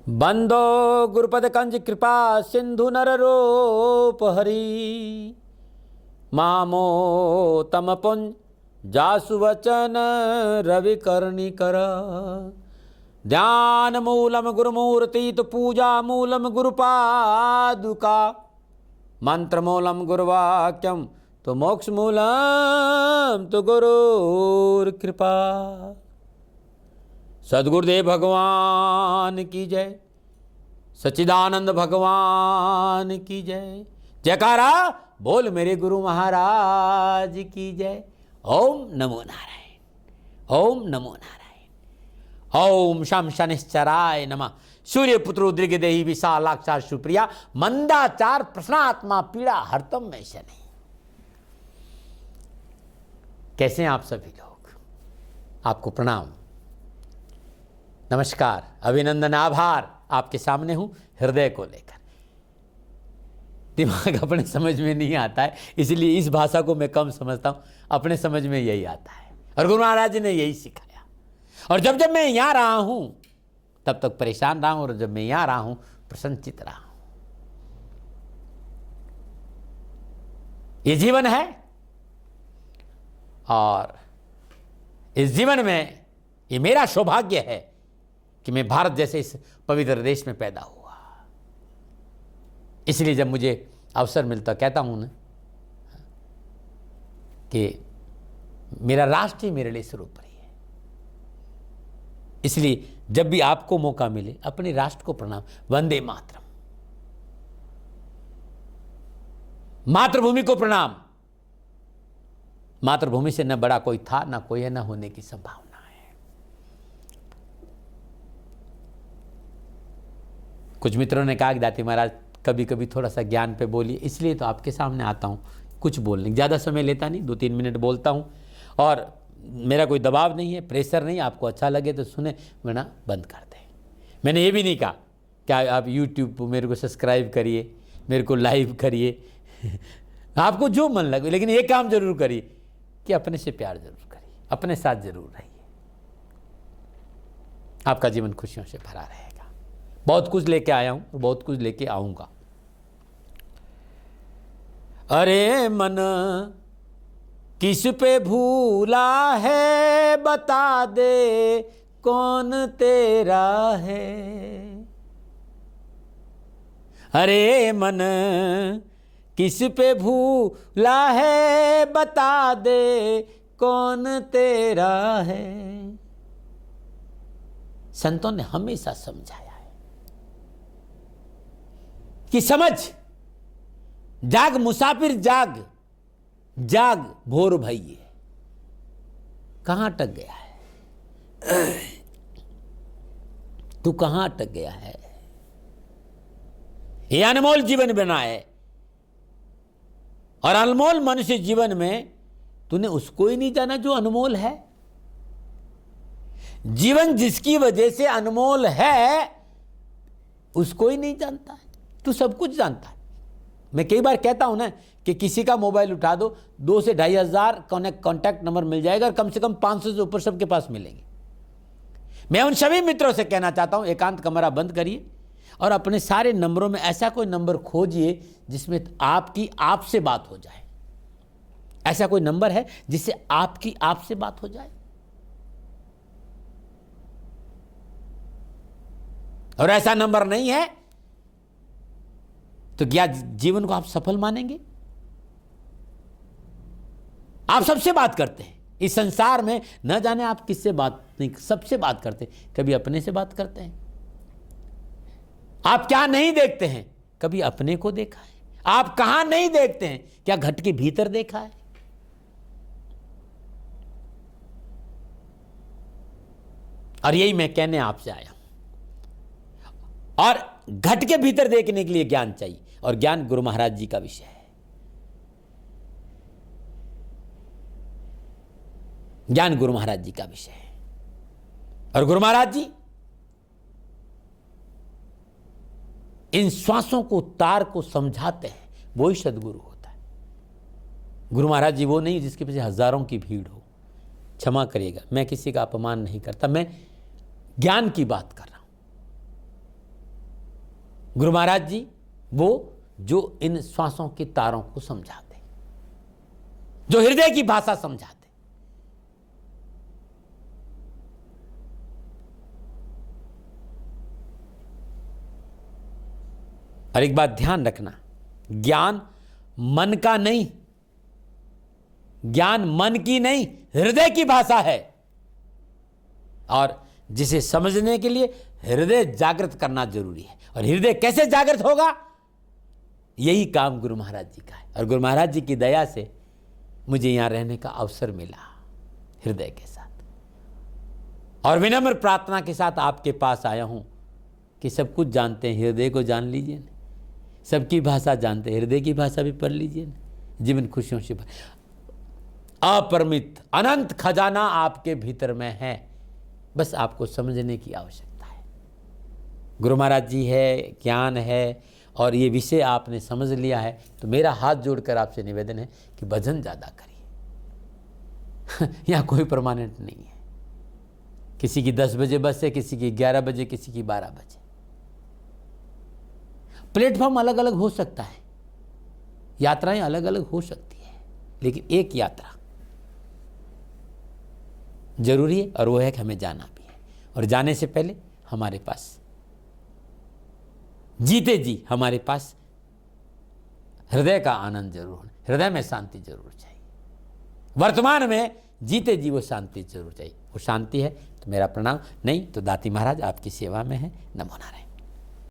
बंदो गुरुपद कंज कृपा सिंधु नर रूप हरि मामो तम पुंज जासु वचन रवि करणी कर ध्यान मूलम गुरुमूर्ति तो पूजा मूलम गुरुपादुका मंत्र मूलम गुरुवाक्यम तो मोक्ष मूलम तो गुरुर कृपा। सद्गुरुदेव भगवान की जय, सच्चिदानंद भगवान की जय। जयकारा बोल मेरे गुरु महाराज की जय। ओम नमो नारायण, ओम नमो नारायण। ओम शम शनिश्चराय नमः। सूर्य पुत्र उद्रिग देहि विशालाक्षार सुप्रिया मंदाचार प्रश्नात्मा पीड़ा हरतम में शनि। कैसे हैं आप सभी लोग? आपको प्रणाम, नमस्कार, अभिनंदन, आभार। आपके सामने हूं हृदय को लेकर। दिमाग अपने समझ में नहीं आता है, इसलिए इस भाषा को मैं कम समझता हूं। अपने समझ में यही आता है और गुरु महाराज जी ने यही सिखाया। और जब जब मैं यहां रहा हूं तब तक परेशान रहा हूं, और जब मैं यहां रहा हूं प्रसन्नचित रहा हूं। ये जीवन है और इस जीवन में ये मेरा सौभाग्य है कि मैं भारत जैसे इस पवित्र देश में पैदा हुआ। इसलिए जब मुझे अवसर मिलता कहता हूं ना कि मेरा राष्ट्र ही मेरे लिए सर्वोपरि है। इसलिए जब भी आपको मौका मिले अपने राष्ट्र को प्रणाम। वंदे मातरम। मातृभूमि को प्रणाम। मातृभूमि से न बड़ा कोई था, न कोई है, न होने की संभावना। कुछ मित्रों ने कहा कि दाती महाराज कभी कभी थोड़ा सा ज्ञान पे बोलिए, इसलिए तो आपके सामने आता हूँ कुछ बोलने। ज़्यादा समय लेता नहीं, 2-3 मिनट बोलता हूँ और मेरा कोई दबाव नहीं है, प्रेशर नहीं। आपको अच्छा लगे तो सुने, वरना बंद कर दें। मैंने ये भी नहीं कहा कि आप यूट्यूब पर मेरे को सब्सक्राइब करिए, मेरे को लाइव करिए आपको जो मन लगे, लेकिन ये काम जरूर करिए कि अपने से प्यार जरूर करिए, अपने साथ जरूर रहिए। आपका जीवन खुशियों से भरा रहेगा। बहुत कुछ लेके आया हूं और बहुत कुछ लेके आऊंगा। अरे मन किस पे भूला है, बता दे कौन तेरा है। अरे मन किस पे भूला है, बता दे कौन तेरा है। संतों ने हमेशा समझाया कि समझ, जाग मुसाफिर जाग, जाग भोर भइये। कहां अटक गया है तू? कहां अटक गया है? ये अनमोल जीवन बना है और अनमोल मनुष्य जीवन में तूने उसको ही नहीं जाना जो अनमोल है। जीवन जिसकी वजह से अनमोल है उसको ही नहीं जानता है। तू सब कुछ जानता है। मैं कई बार कहता हूं ना कि किसी का मोबाइल उठा दो, 2 से 2,500 कॉन्टैक्ट नंबर मिल जाएगा और कम से कम 500 से ऊपर सबके पास मिलेंगे। मैं उन सभी मित्रों से कहना चाहता हूं, एकांत कमरा बंद करिए और अपने सारे नंबरों में ऐसा कोई नंबर खोजिए जिसमें आपकी आपसे बात हो जाए। ऐसा कोई नंबर है जिससे आपकी आपसे बात हो जाए? और ऐसा नंबर नहीं है तो क्या जीवन को आप सफल मानेंगे? आप सबसे बात करते हैं इस संसार में, न जाने आप किससे बात नहीं, सबसे बात करते हैं। कभी अपने से बात करते हैं। आप क्या नहीं देखते हैं? कभी अपने को देखा है? आप कहां नहीं देखते हैं? क्या घट के भीतर देखा है? और यही मैं कहने आपसे आया हूं। और घट के भीतर देखने के लिए ज्ञान चाहिए, और ज्ञान गुरु महाराज जी का विषय है। ज्ञान गुरु महाराज जी का विषय है और गुरु महाराज जी इन श्वासों को, तार को समझाते हैं। वो ही सदगुरु होता है। गुरु महाराज जी वो नहीं जिसके पीछे हजारों की भीड़ हो। क्षमा करिएगा, मैं किसी का अपमान नहीं करता, मैं ज्ञान की बात कर रहा हूं। गुरु महाराज जी वो जो इन श्वासों के तारों को समझाते, जो हृदय की भाषा समझाते। और एक बात ध्यान रखना, ज्ञान मन का नहीं, ज्ञान मन की नहीं, हृदय की भाषा है। और जिसे समझने के लिए हृदय जागृत करना जरूरी है। और हृदय कैसे जागृत होगा, यही काम गुरु महाराज जी का है। और गुरु महाराज जी की दया से मुझे यहां रहने का अवसर मिला हृदय के साथ। और विनम्र प्रार्थना के साथ आपके पास आया हूं कि सब कुछ जानते हैं, हृदय को जान लीजिए, सबकी भाषा जानते हैं, हृदय की भाषा भी पढ़ लीजिए, जीवन खुशियों से अपरिमित अनंत खजाना आपके भीतर में है, बस आपको समझने की आवश्यकता है। गुरु महाराज जी है, ज्ञान है, और ये विषय आपने समझ लिया है, तो मेरा हाथ जोड़कर आपसे निवेदन है कि भजन ज़्यादा करिए। यहाँ कोई परमानेंट नहीं है, किसी की 10 बजे बस है, किसी की 11 बजे, किसी की 12 बजे। प्लेटफॉर्म अलग अलग हो सकता है, यात्राएं अलग अलग हो सकती है, लेकिन एक यात्रा जरूरी है, और वो है कि हमें जाना भी है। और जाने से पहले हमारे पास जीते जी हमारे पास हृदय का आनंद जरूर होना, हृदय में शांति जरूर चाहिए। वर्तमान में जीते जी वो शांति जरूर चाहिए। वो शांति है तो मेरा प्रणाम, नहीं तो दाती महाराज आपकी सेवा में है। नमो नारायण।